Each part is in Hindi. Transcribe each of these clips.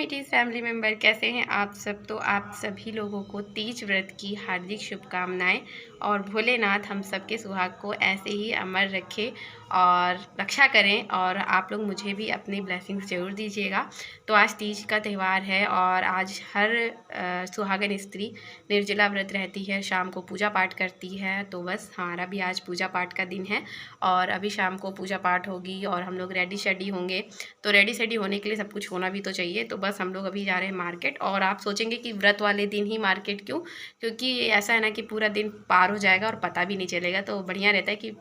मीठीज़ फैमिली मेम्बर, कैसे हैं आप सब। तो आप सभी लोगों को तीज व्रत की हार्दिक शुभकामनाएं और भोलेनाथ हम सबके सुहाग को ऐसे ही अमर रखे और रक्षा करें। और आप लोग मुझे भी अपनी ब्लेसिंग्स ज़रूर दीजिएगा। तो आज तीज का त्यौहार है और आज हर सुहागन स्त्री निर्जला व्रत रहती है, शाम को पूजा पाठ करती है। तो बस हमारा भी आज पूजा पाठ का दिन है और अभी शाम को पूजा पाठ होगी और हम लोग रेडी शेडी होंगे। तो रेडी शेडी होने के लिए सब कुछ होना भी तो चाहिए। तो बस हम लोग अभी जा रहे हैं मार्केट। और आप सोचेंगे कि व्रत वाले दिन ही मार्केट क्यों, क्योंकि ऐसा है ना कि पूरा दिन पार हो जाएगा और पता भी नहीं चलेगा। तो बढ़िया रहता है कि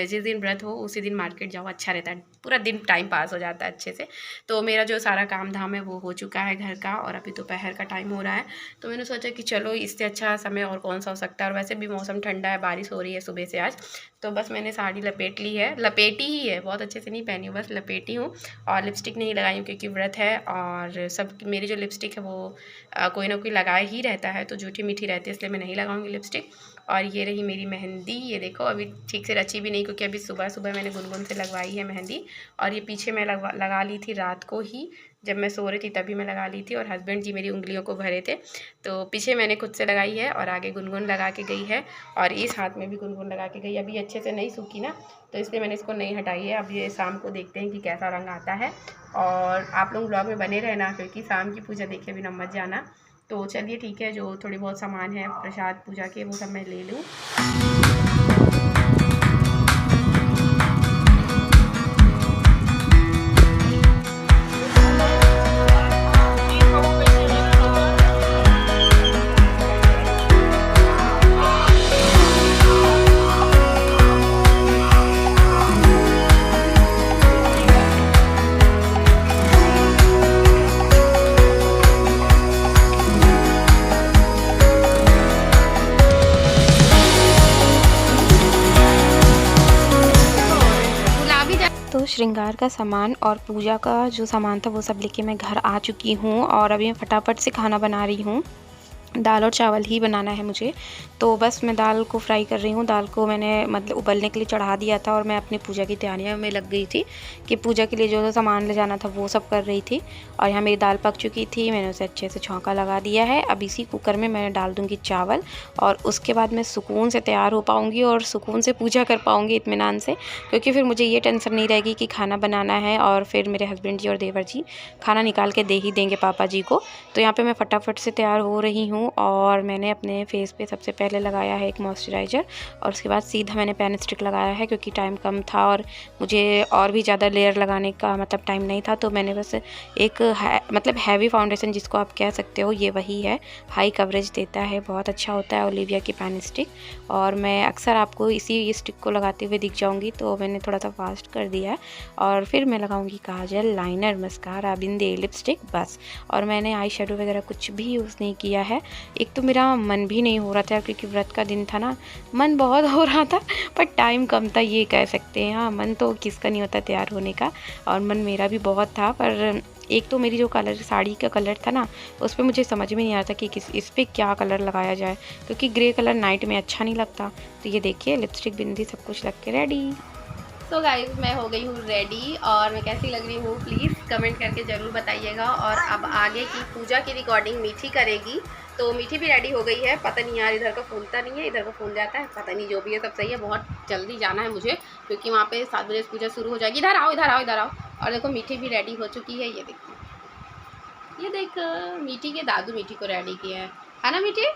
जिस दिन व्रत हो उसी दिन मार्केट जाओ, अच्छा रहता है, पूरा दिन टाइम पास हो जाता है अच्छे से। तो मेरा जो सारा काम धाम है वो हो चुका है घर का और अभी दोपहर का टाइम हो रहा है। तो मैंने सोचा कि चलो इससे अच्छा समय और कौन सा हो सकता है। और वैसे भी मौसम ठंडा है, बारिश हो रही है सुबह से आज। तो बस मैंने साड़ी लपेट ली है, लपेटी ही है, बहुत अच्छे से नहीं पहनी हूँ, बस लपेटी हूँ। और लिपस्टिक नहीं लगाई हूँ क्योंकि व्रत है और सब मेरी जो लिपस्टिक है वो कोई ना कोई लगाए ही रहता है, तो जूठी मीठी रहती है, इसलिए मैं नहीं लगाऊंगी लिपस्टिक। और ये रही मेरी मेहंदी, ये देखो अभी ठीक से रची भी नहीं क्योंकि अभी सुबह सुबह मैंने गुनगुन से लगवाई है मेहंदी। और ये पीछे मैं लगा ली थी रात को ही, जब मैं सो रही थी तभी मैं लगा ली थी और हस्बैंड जी मेरी उंगलियों को भरे थे। तो पीछे मैंने खुद से लगाई है और आगे गुनगुन लगा के गई है और इस हाथ में भी गुनगुन लगा के गई। अभी अच्छे से नहीं सूखी ना, तो इसलिए मैंने इसको नहीं हटाई है। अब ये शाम को देखते हैं कि कैसा रंग आता है। और आप लोग ब्लॉग में बने रहना क्योंकि शाम की पूजा देखे बिना मत जाना। तो चलिए ठीक है, जो थोड़ी बहुत सामान है प्रसाद पूजा के वो सब मैं ले लूँ। तो श्रृंगार का सामान और पूजा का जो सामान था वो सब लेके मैं घर आ चुकी हूँ और अभी मैं फटाफट से खाना बना रही हूँ। दाल और चावल ही बनाना है मुझे। तो बस मैं दाल को फ्राई कर रही हूँ। दाल को मैंने मतलब उबलने के लिए चढ़ा दिया था और मैं अपनी पूजा की तैयारियों में लग गई थी कि पूजा के लिए जो सामान ले जाना था वो सब कर रही थी। और यहाँ मेरी दाल पक चुकी थी, मैंने उसे अच्छे से छौंका लगा दिया है। अब इसी कुकर में मैं डाल दूँगी चावल और उसके बाद मैं सुकून से तैयार हो पाऊँगी और सुकून से पूजा कर पाऊँगी इत्मीनान से, क्योंकि फिर मुझे ये टेंशन नहीं रहेगी कि खाना बनाना है और फिर मेरे हस्बैंड जी और देवर जी खाना निकाल के दे ही देंगे पापा जी को। तो यहाँ पर मैं फटाफट से तैयार हो रही हूँ और मैंने अपने फेस पे सबसे पहले लगाया है एक मॉइस्चराइज़र और उसके बाद सीधा मैंने पेन स्टिक लगाया है क्योंकि टाइम कम था और मुझे और भी ज़्यादा लेयर लगाने का मतलब टाइम नहीं था। तो मैंने बस एक मतलब हैवी फाउंडेशन जिसको आप कह सकते हो, ये वही है, हाई कवरेज देता है, बहुत अच्छा होता है ओलिविया की पेन स्टिक। और मैं अक्सर आपको इसी स्टिक को लगाते हुए दिख जाऊँगी, तो मैंने थोड़ा सा फास्ट कर दिया है। और फिर मैं लगाऊँगी काजल, लाइनर, मस्कारा, बिंदी, लिपस्टिक, बस। और मैंने आई शेडो वगैरह कुछ भी यूज़ नहीं किया है। एक तो मेरा मन भी नहीं हो रहा था क्योंकि व्रत का दिन था ना, मन बहुत हो रहा था पर टाइम कम था, ये कह सकते हैं। हाँ, मन तो किसका नहीं होता तैयार होने का, और मन मेरा भी बहुत था। पर एक तो मेरी जो कलर साड़ी का कलर था ना, उस पर मुझे समझ में नहीं आता कि इस पर क्या कलर लगाया जाए, क्योंकि ग्रे कलर नाइट में अच्छा नहीं लगता। तो ये देखिए लिपस्टिक, बिंदी सब कुछ लग के रेडी। तो गाइस मैं हो गई हूँ रेडी और मैं कैसी लग रही हूँ प्लीज़ कमेंट करके ज़रूर बताइएगा। और अब आगे की पूजा की रिकॉर्डिंग मीठी करेगी। तो मीठी भी रेडी हो गई है। पता नहीं यार, इधर का फूलता नहीं है, इधर का फूल जाता है, पता नहीं, जो भी है सब सही है। बहुत जल्दी जाना है मुझे क्योंकि वहाँ पे 7 बजे पूजा शुरू हो जाएगी। इधर आओ, इधर आओ, इधर आओ। और देखो मीठी भी रेडी हो चुकी है, ये देखो, ये देख मीठी के दादू मीठी को रेडी किया है ना मीठी।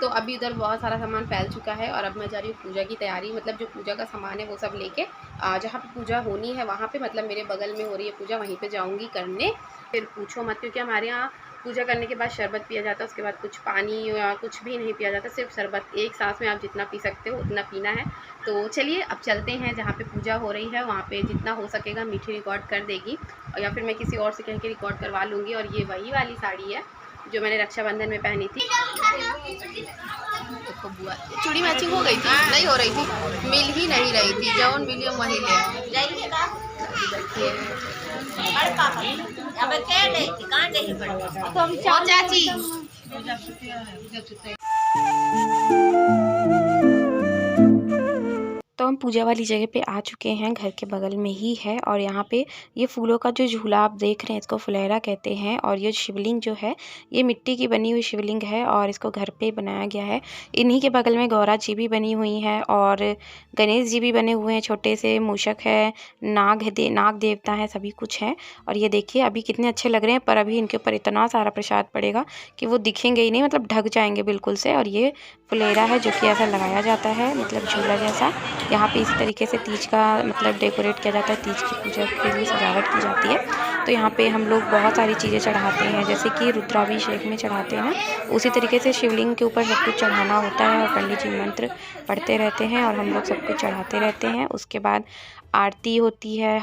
तो अभी उधर बहुत सारा सामान फैल चुका है और अब मैं जा रही हूँ पूजा की तैयारी, मतलब जो पूजा का सामान है वो सब लेके जहाँ पे पूजा होनी है वहाँ पे, मतलब मेरे बगल में हो रही है पूजा, वहीं पे जाऊँगी करने। फिर पूछो मत, क्योंकि हमारे यहाँ पूजा करने के बाद शरबत पिया जाता है, उसके बाद कुछ पानी या कुछ भी नहीं पिया जाता, सिर्फ शरबत। एक सांस में आप जितना पी सकते हो उतना पीना है। तो चलिए अब चलते हैं जहाँ पे पूजा हो रही है, वहाँ पे जितना हो सकेगा मीठी रिकॉर्ड कर देगी और या फिर मैं किसी और से कह के रिकॉर्ड करवा लूँगी। और ये वही वाली साड़ी है जो मैंने रक्षाबंधन में पहनी थी। देखो बुआ, चूड़ी मैचिंग हो गई थी, नहीं हो रही थी, मिल ही नहीं रही थी, जौन विलियम वही ले चाची। तो तो हम पूजा वाली जगह पे आ चुके हैं, घर के बगल में ही है। और यहाँ पे ये फूलों का जो झूला आप देख रहे हैं, इसको फुलेरा कहते हैं। और ये शिवलिंग जो है, ये मिट्टी की बनी हुई शिवलिंग है और इसको घर पे बनाया गया है। इन्हीं के बगल में गौरा जी भी बनी हुई हैं और गणेश जी भी बने हुए हैं, छोटे से मूषक है, नाग देवता है, सभी कुछ है। और ये देखिए अभी कितने अच्छे लग रहे हैं, पर अभी इनके ऊपर इतना सारा प्रसाद पड़ेगा कि वो दिखेंगे ही नहीं, मतलब ढक जाएंगे बिल्कुल से। और ये फुलेरा है जो कि ऐसा लगाया जाता है, मतलब झूला जैसा। यहाँ पे इस तरीके से तीज का मतलब डेकोरेट किया जाता है, तीज की पूजा के लिए सजावट की जाती है। तो यहाँ पे हम लोग बहुत सारी चीज़ें चढ़ाते हैं, जैसे कि रुद्राभिषेक में चढ़ाते हैं, उसी तरीके से शिवलिंग के ऊपर सब कुछ चढ़ाना होता है। और पंडित जी मंत्र पढ़ते रहते हैं और हम लोग सब कुछ चढ़ाते रहते हैं। उसके बाद आरती होती है,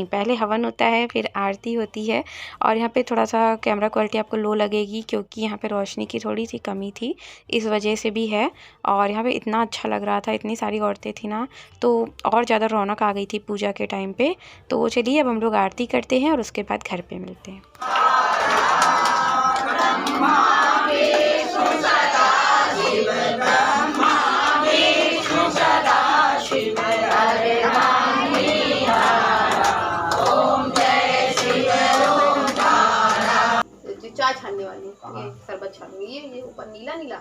पहले हवन होता है, फिर आरती होती है। और यहाँ पे थोड़ा सा कैमरा क्वालिटी आपको लो लगेगी क्योंकि यहाँ पे रोशनी की थोड़ी सी कमी थी, इस वजह से भी है। और यहाँ पे इतना अच्छा लग रहा था, इतनी सारी औरतें थी ना, तो और ज़्यादा रौनक आ गई थी पूजा के टाइम पे। तो चलिए अब हम लोग आरती करते हैं और उसके बाद घर पे मिलते हैं। चाय छानने वाली ये शरबत छानूंगी। ये ऊपर नीला नीला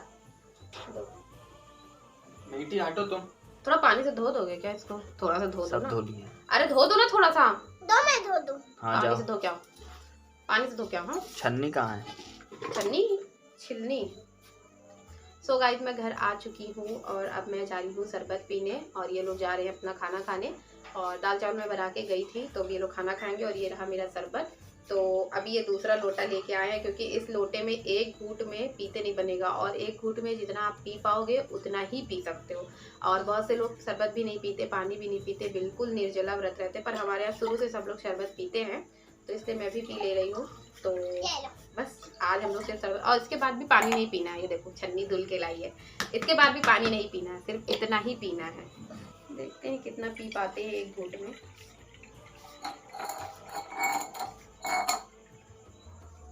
बेटी हटो तुम। थोड़ा पानी से धो दोगे क्या इसको? थोड़ा सा धो दो सब ना। धो लिए। अरे धो दो ना थोड़ा सा। मैं धो दूं। हाँ पानी जाओ। से धो क्या? पानी से धो क्या? हाँ छन्नी कहाँ है? छन्नी छिलनी। सो गाइस मैं घर आ चुकी हूँ और अब मैं जा रही हूँ शरबत पीने और ये लोग जा रहे हैं अपना खाना खाने। और दाल चावल मैं बना के गई थी तो ये लोग खाना खाएंगे। और ये रहा मेरा शरबत। तो अभी ये दूसरा लोटा लेके आए हैं क्योंकि इस लोटे में एक घूंट में पीते नहीं बनेगा, और एक घूंट में जितना आप पी पाओगे उतना ही पी सकते हो। और बहुत से लोग शरबत भी नहीं पीते, पानी भी नहीं पीते, बिल्कुल निर्जला व्रत रहते, पर हमारे यहाँ शुरू से सब लोग शरबत पीते हैं, तो इसलिए मैं भी पी ले रही हूँ। तो बस आज हम लोग सिर्फ शरबत, और इसके बाद भी पानी नहीं पीना है। ये देखो छन्नी धुल के लाई है, इसके बाद भी पानी नहीं पीना है, सिर्फ इतना ही पीना है। देखते हैं कितना पी पाते हैं एक घूंट में।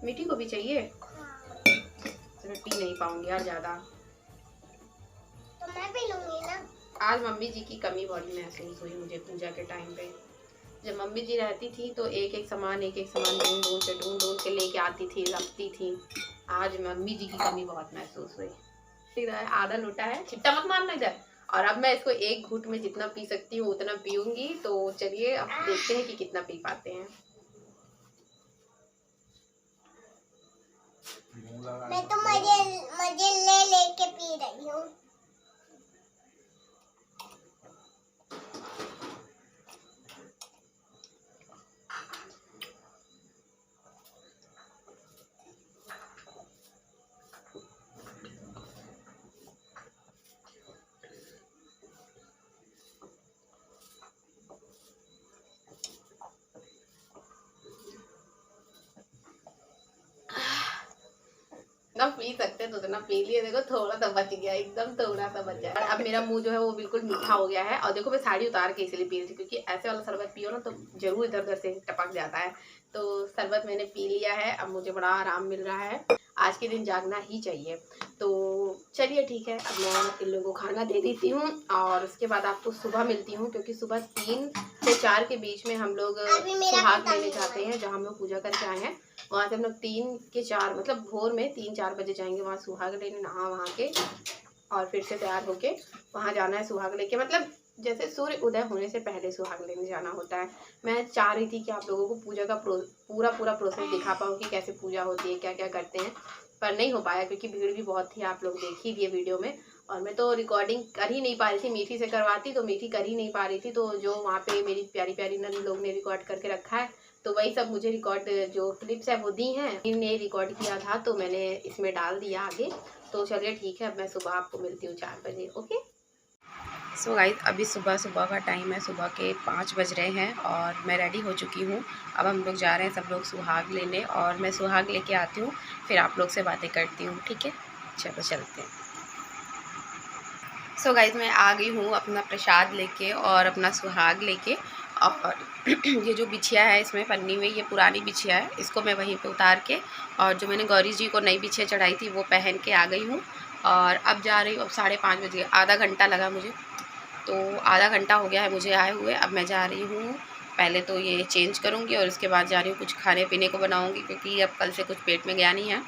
मीठी को भी चाहिए तो मैं पी नहीं पाऊंगी यार ज्यादा, तो मैं भी लूंगी ना। आज मम्मी जी की कमी बड़ी महसूस हुई मुझे पूजा के टाइम पे। जब मम्मी जी रहती थी तो एक एक सामान ढूंढ के लेके आती थी, रखती थी। आज मम्मी जी की कमी बहुत महसूस हुई। आधा लोटा है, छिट्टा मत मारना इधर। और अब मैं इसको एक घूंट में जितना पी सकती हूँ उतना पीऊंगी। तो चलिए अब देखते हैं कि कितना पी पाते हैं। मैं तो मजे ले के पी रही हूँ। ना पी सकते तो उतना पी लिए। देखो थोड़ा सा बच गया, एकदम थोड़ा सा बचा है। अब मेरा मुंह जो है वो बिल्कुल मीठा हो गया है। और देखो मैं साड़ी उतार के इसलिए पी रही थी क्योंकि ऐसे वाला शरबत पियो ना तो जरूर इधर उधर से टपक जाता है। तो शरबत मैंने पी लिया है, अब मुझे बड़ा आराम मिल रहा है। आज के दिन जागना ही चाहिए। तो चलिए ठीक है, अब मैं इन लोगों को खाना दे देती हूँ और उसके बाद आपको सुबह मिलती हूँ, क्योंकि सुबह 3 से 4 के बीच में हम लोग सुहाग लेने जाते हैं, जहाँ हम लोग पूजा करके आए हैं। वहाँ से हम लोग 3 के 4 मतलब भोर में 3-4 बजे जाएंगे वहाँ सुहाग लेने, नहा वहाँ के और फिर से तैयार होके वहाँ जाना है सुहाग लेके। मतलब जैसे सूर्य उदय होने से पहले सुहाग लेने जाना होता है। मैं चाह रही थी कि आप लोगों को पूजा का पूरा प्रोसेस दिखा पाऊँ कि कैसे पूजा होती है, क्या क्या करते हैं, पर नहीं हो पाया क्योंकि भीड़ भी बहुत थी, आप लोग देख ही दिए वीडियो में। और मैं तो रिकॉर्डिंग कर ही नहीं पा रही थी, मीठी से करवाती तो मीठी कर ही नहीं पा रही थी। तो जो वहाँ पे मेरी प्यारी प्यारी नंद लोग ने रिकॉर्ड करके रखा है, तो वही सब मुझे रिकॉर्ड जो क्लिप्स है वो दी हैं, इन्हें रिकॉर्ड किया था तो मैंने इसमें डाल दिया आगे। तो चलिए ठीक है, अब मैं सुबह आपको मिलती हूँ 4 बजे। ओके। सो गाइस अभी सुबह का टाइम है, सुबह के 5 बज रहे हैं और मैं रेडी हो चुकी हूँ। अब हम लोग जा रहे हैं सब लोग सुहाग लेने और मैं सुहाग लेके आती हूँ, फिर आप लोग से बातें करती हूँ। ठीक है, चलो चलते हैं। सो गाइस मैं आ गई हूँ अपना प्रसाद लेके और अपना सुहाग लेके। और ये जो बिछिया है इसमें पन्नी में, ये पुरानी बिछिया है, इसको मैं वहीं पे उतार के और जो मैंने गौरी जी को नई बिछिया चढ़ाई थी वो पहन के आ गई हूँ। और अब जा रही हूँ, अब 5:30 बज गए, आधा घंटा लगा मुझे तो आधा घंटा हो गया है मुझे आए हुए। अब मैं जा रही हूँ, पहले तो ये चेंज करूँगी और उसके बाद जा रही हूँ कुछ खाने पीने को बनाऊँगी, क्योंकि अब कल से कुछ पेट में गया नहीं है।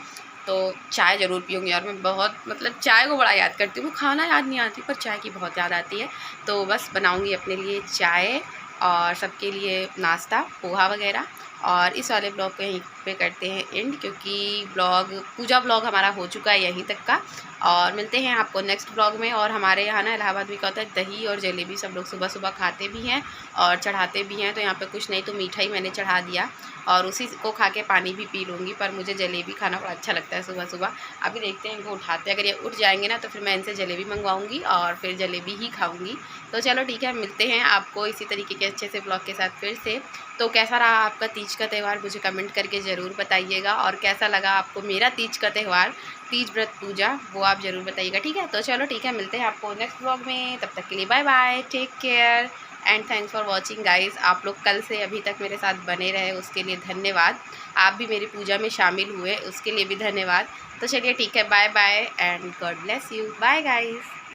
तो चाय ज़रूर पीऊँगी, और मैं बहुत मतलब चाय को बड़ा याद करती हूँ। खाना याद नहीं आती पर चाय की बहुत याद आती है। तो बस बनाऊँगी अपने लिए चाय और सबके लिए नाश्ता पोहा वगैरह। और इस वाले ब्लॉग को यहीं पे करते हैं एंड, क्योंकि पूजा ब्लॉग हमारा हो चुका है यहीं तक का। और मिलते हैं आपको नेक्स्ट ब्लॉग में। और हमारे यहाँ ना इलाहाबाद में क्या होता है, दही और जलेबी सब लोग सुबह सुबह खाते भी हैं और चढ़ाते भी हैं। तो यहाँ पे कुछ नहीं तो मीठा ही मैंने चढ़ा दिया और उसी को खा के पानी भी पी लूँगी। पर मुझे जलेबी खाना बड़ा अच्छा लगता है सुबह सुबह। अभी देखते हैं इनको उठाते हैं, अगर ये उठ जाएंगे ना तो फिर मैं इनसे जलेबी मंगवाऊँगी और फिर जलेबी ही खाऊँगी। तो चलो ठीक है, मिलते हैं आपको इसी तरीके के अच्छे से ब्लॉग के साथ फिर से। तो कैसा रहा आपका तीज का त्यौहार मुझे कमेंट करके ज़रूर बताइएगा, और कैसा लगा आपको मेरा तीज का त्यौहार, तीज व्रत पूजा, वो आप ज़रूर बताइएगा। ठीक है, तो चलो ठीक है, मिलते हैं आपको नेक्स्ट ब्लॉग में। तब तक के लिए bye bye, take care and thanks for watching guys. आप लोग कल से अभी तक मेरे साथ बने रहे उसके लिए धन्यवाद। आप भी मेरी पूजा में शामिल हुए उसके लिए भी धन्यवाद। तो चलिए ठीक है, bye bye and God bless you. Bye guys.